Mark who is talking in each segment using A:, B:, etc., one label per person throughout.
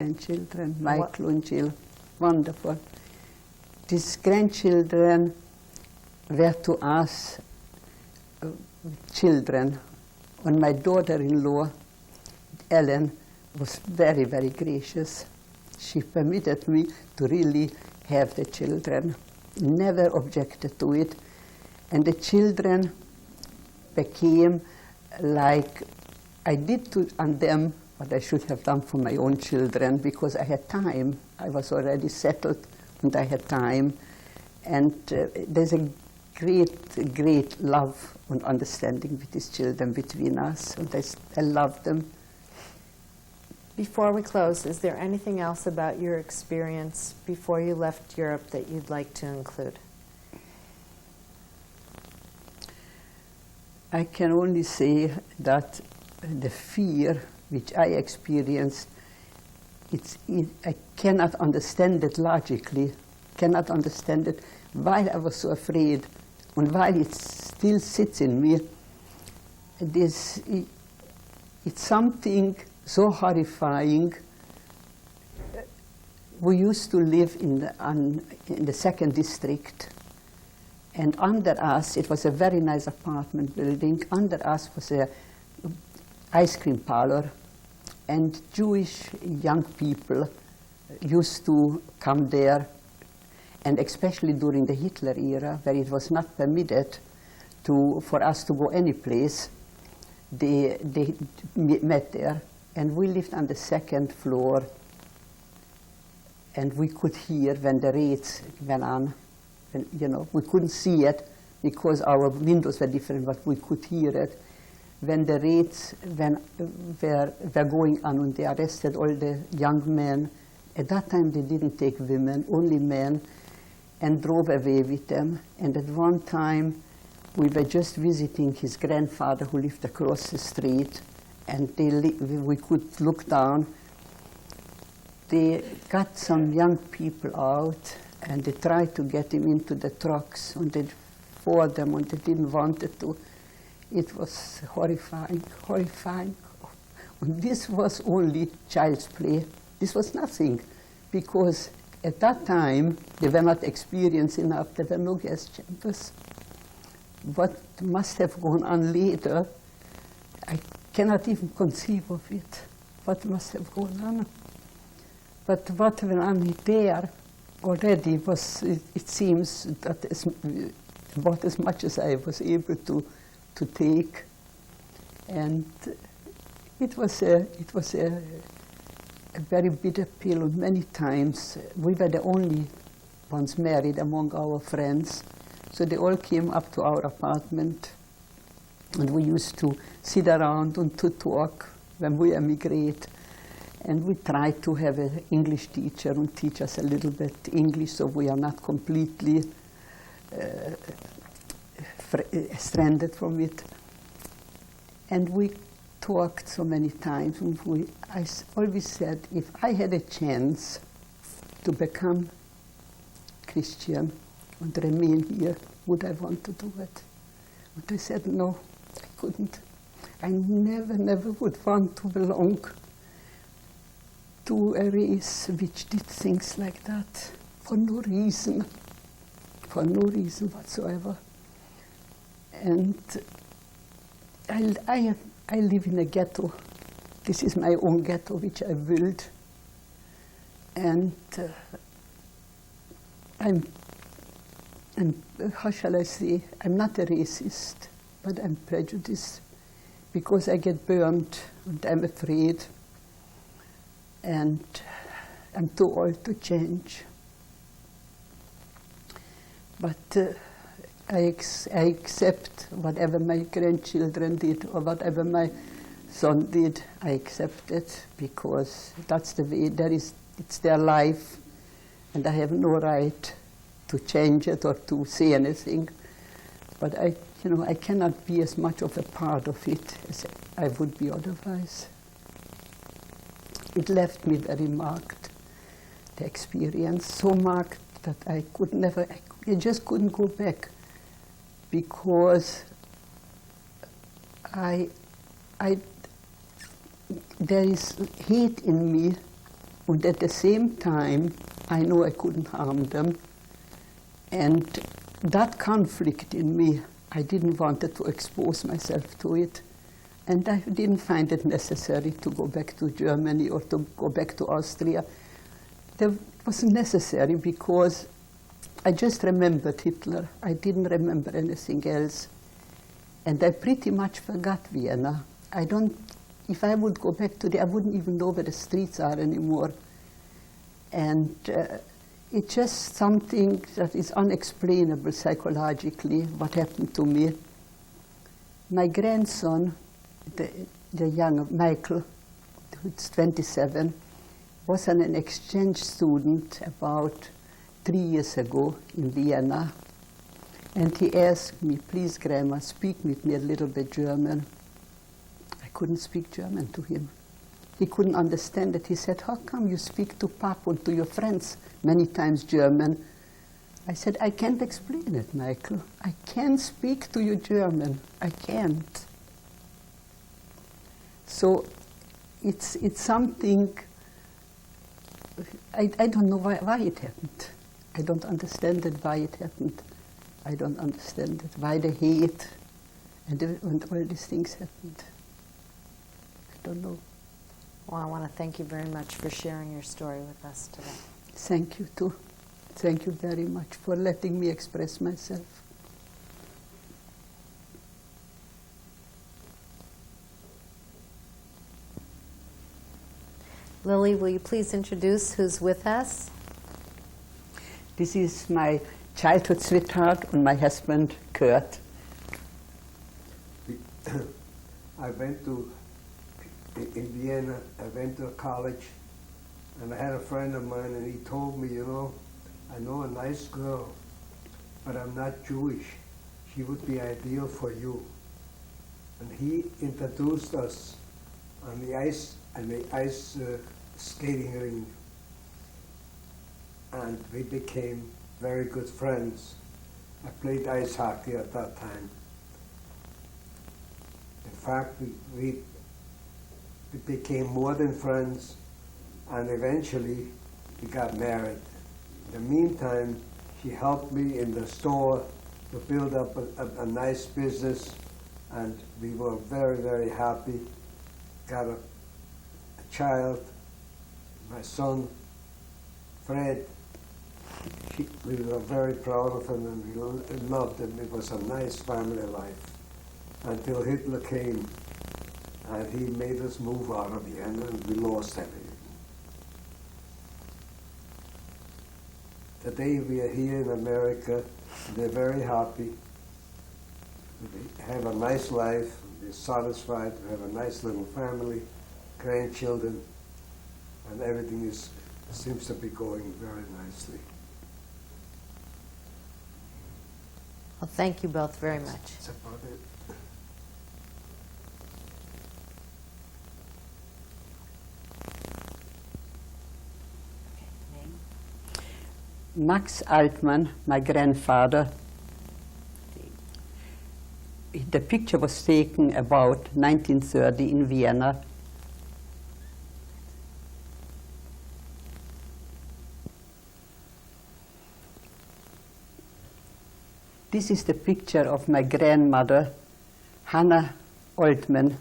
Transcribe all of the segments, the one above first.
A: grandchildren, Michael and Jill, wonderful. These grandchildren were to us children, and my daughter-in-law, Ellen, was very, very gracious. She permitted me to really have the children, never objected to it, and the children became like I did on them what I should have done for my own children, because I had time. I was already settled and I had time. And there's a great, great love and understanding with these children between us, and I love them.
B: Before we close, is there anything else about your experience before you left Europe that you'd like to include?
A: I can only say that the fear which I experienced, I cannot understand it logically, cannot understand it why I was so afraid, and why it still sits in me. It's something so horrifying. We used to live in the second district, and under us, it was a very nice apartment building. Under us was a ice cream parlor, and Jewish young people used to come there, and especially during the Hitler era, where it was not permitted for us to go any place, they met there. And we lived on the second floor, and we could hear when the raids went on. And, we couldn't see it because our windows were different, but we could hear it. When the raids were going on and they arrested all the young men, at that time they didn't take women, only men, and drove away with them. And at one time, we were just visiting his grandfather who lived across the street, and we could look down. They got some young people out, and they tried to get him into the trucks, and they fought them, and they didn't want it to. It was horrifying, horrifying. And this was only child's play. This was nothing, because at that time, they were not experienced enough. There were no gas chambers. What must have gone on later, I cannot even conceive of it, what must have gone on. But what went on there already was, it seems, that about as much as I was able to take. And it was a very bitter pill, and many times we were the only ones married among our friends. So they all came up to our apartment, and we used to sit around and to talk when we emigrate. And we tried to have an English teacher and teach us a little bit English, so we are not completely stranded from it. And we talked so many times, and I always said, if I had a chance to become Christian and remain here, would I want to do it? But I said, no, I couldn't. I never would want to belong to a race which did things like that for no reason whatsoever. And I live in a ghetto. This is my own ghetto, which I built. And how shall I say, I'm not a racist, but I'm prejudiced, because I get burned and I'm afraid, and I'm too old to change. But I accept whatever my grandchildren did, or whatever my son did. I accept it, because that's the way. It's their life, and I have no right to change it or to say anything. But I cannot be as much of a part of it as I would be otherwise. It left me very marked, the experience, so marked that I just couldn't go back, because there is hate in me And at the same time, I know I couldn't harm them. And that conflict in me, I didn't want to expose myself to it. And I didn't find it necessary to go back to Germany or to go back to Austria. That wasn't necessary because I just remembered Hitler. I didn't remember anything else. And I pretty much forgot Vienna. If I would go back today, I wouldn't even know where the streets are anymore. And it's just something that is unexplainable psychologically, what happened to me. My grandson, the young Michael, who's 27, was an exchange student about 3 years ago in Vienna. And he asked me, please, Grandma, speak with me a little bit German. I couldn't speak German to him. He couldn't understand it. He said, how come you speak to Papa and to your friends many times German? I said, I can't explain it, Michael. I can't speak to you German. I can't. So it's something, I don't know why it happened. I don't understand it, why it happened. I don't understand it, why the hate and all these things happened. I don't know.
B: Well, I want to thank you very much for sharing your story with us today.
A: Thank you too. Thank you very much for letting me express myself.
B: Lily, will you please introduce who's with us?
A: This is my childhood sweetheart and my husband, Kurt.
C: I went to, in Vienna, I went to college, and I had a friend of mine, and he told me, you know, I know a nice girl, but I'm not Jewish. She would be ideal for you. And he introduced us on the ice skating rink, and we became very good friends. I played ice hockey at that time. In fact, we became more than friends, and eventually we got married. In the meantime, she helped me in the store to build up a nice business, and we were very, very happy. Got a child, my son, Fred. We were very proud of him, and we loved him. It was a nice family life until Hitler came, and he made us move out of Vienna, and we lost everything. Today we are here in America. We're very happy. We have a nice life. We're satisfied. We have a nice little family, grandchildren, and everything seems to be going very nicely.
B: Well, thank you both very much.
C: That's about it.
A: Max Altmann, my grandfather. The picture was taken about 1930 in Vienna. This is the picture of my grandmother, Hannah Altmann.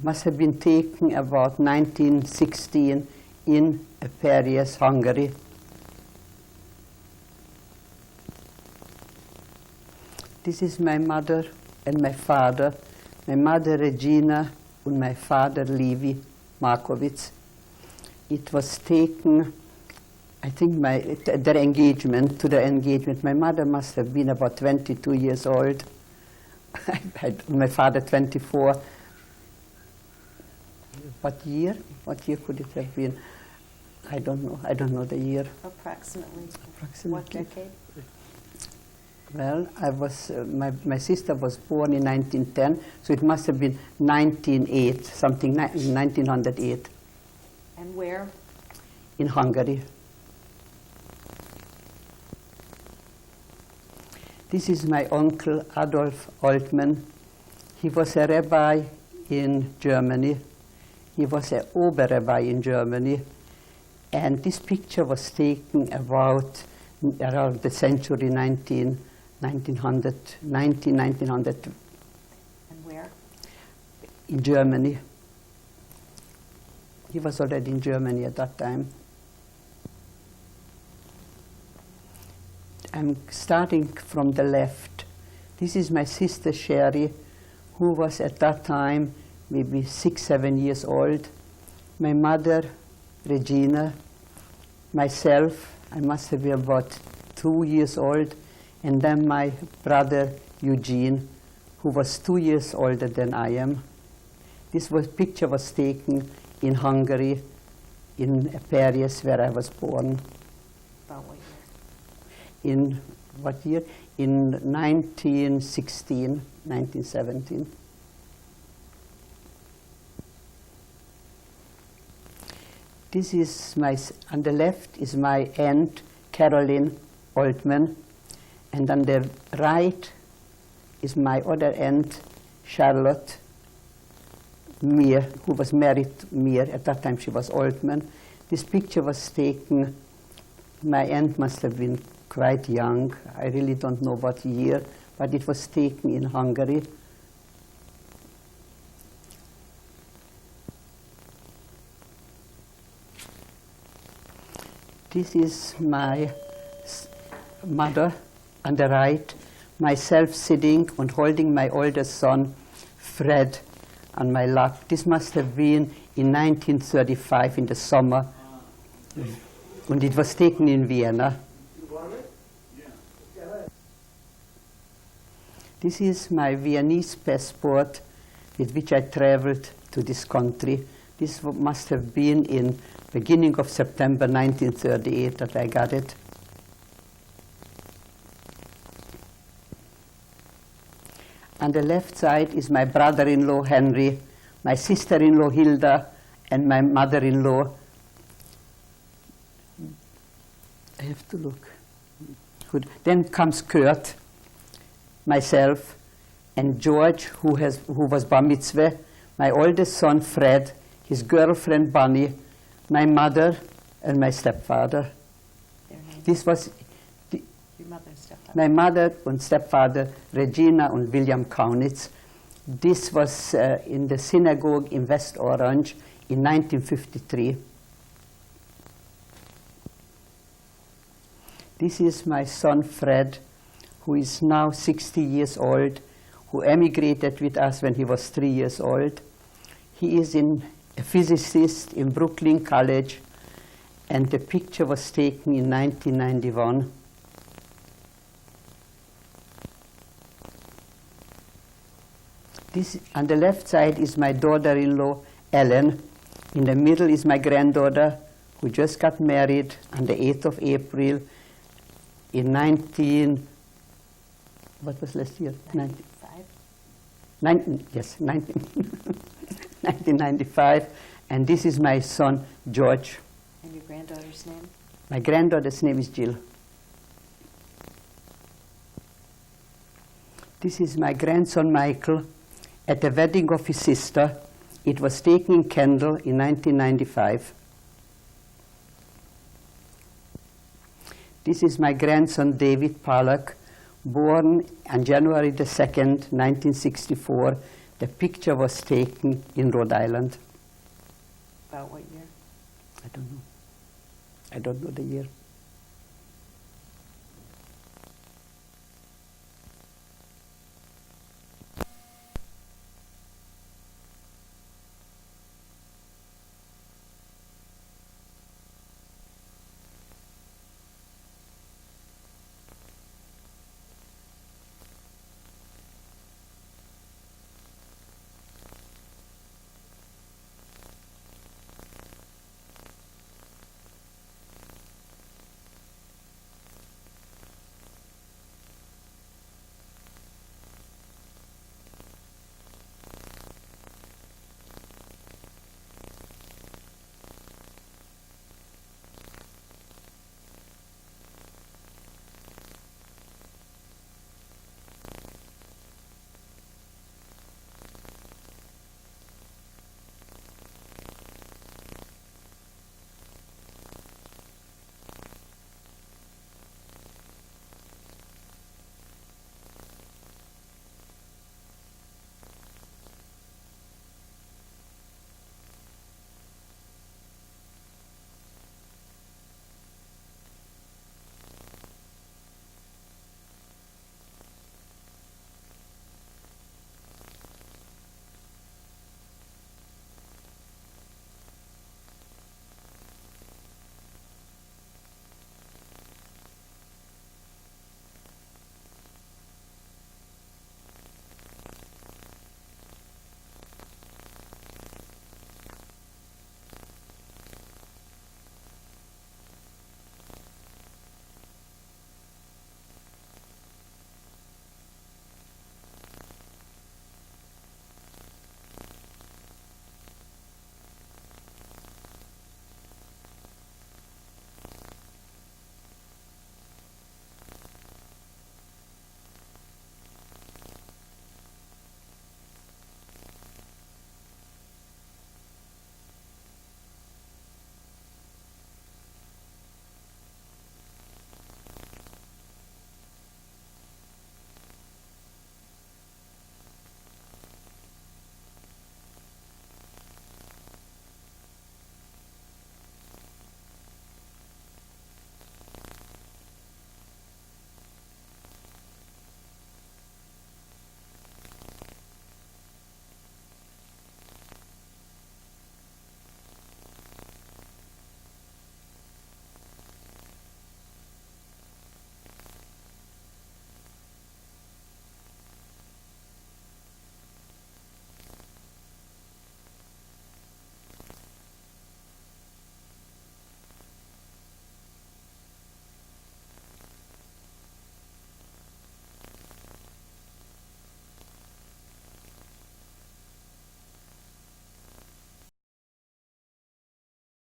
A: Must have been taken about 1916 in Paris, Hungary. This is my mother and my father. My mother, Regina, and my father, Levi Markowitz. It was taken, I think, to the engagement. My mother must have been about 22 years old. My father, 24. What year could it have been? I don't know the year.
B: Approximately.
A: Approximately.
B: What decade?
A: Well, my sister was born in 1910, so it must have been 1908, 1908.
B: And where?
A: In Hungary. This is my uncle, Adolf Altmann. He was a rabbi in Germany. He was an Oberrabbi in Germany. And this picture was taken about around the century 1900.
B: And where?
A: In Germany. He was already in Germany at that time. I'm starting from the left. This is my sister Sherry, who was at that time maybe 6, 7 years old. My mother, Regina, myself, I must have been about 2 years old, and then my brother Eugene, who was 2 years older than I am. Picture was taken in Hungary, in Paris, where I was born.
B: About what year?
A: In what year? In 1916, 1917. This is on the left is my aunt, Caroline Altman, and on the right is my other aunt, Charlotte Meir, who was married to Meir. At that time she was Altman. This picture was taken, my aunt must have been quite young. I really don't know what year, but it was taken in Hungary. This is my mother on the right, myself sitting and holding my oldest son, Fred, on my lap. This must have been in 1935 in the summer, and it was taken in Vienna. This is my Viennese passport with which I traveled to this country. This must have been in beginning of September 1938 that I got it. On the left side is my brother-in-law Henry, my sister-in-law Hilda, and my mother-in-law. I have to look. Good. Then comes Kurt, myself, and George, who was bar mitzvah, my oldest son Fred, his girlfriend Bunny, my mother, and my stepfather. This was
B: your mother and stepfather.
A: My mother and stepfather, Regina and William Kaunitz. This was in the synagogue in West Orange in 1953. This is my son Fred, who is now 60 years old, who emigrated with us when he was 3 years old. He is a physicist in Brooklyn College, and the picture was taken in 1991. This, on the left side, is my daughter-in-law, Ellen. In the middle is my granddaughter, who just got married on the 8th of April in 1995. And this is my son, George.
B: And your granddaughter's name?
A: My granddaughter's name is Jill. This is my grandson, Michael, at the wedding of his sister. It was taken in Kendall in 1995. This is my grandson, David Pollak, born on January the 2nd, 1964. The picture was taken in Rhode Island.
B: About what year?
A: I don't know. I don't know the year.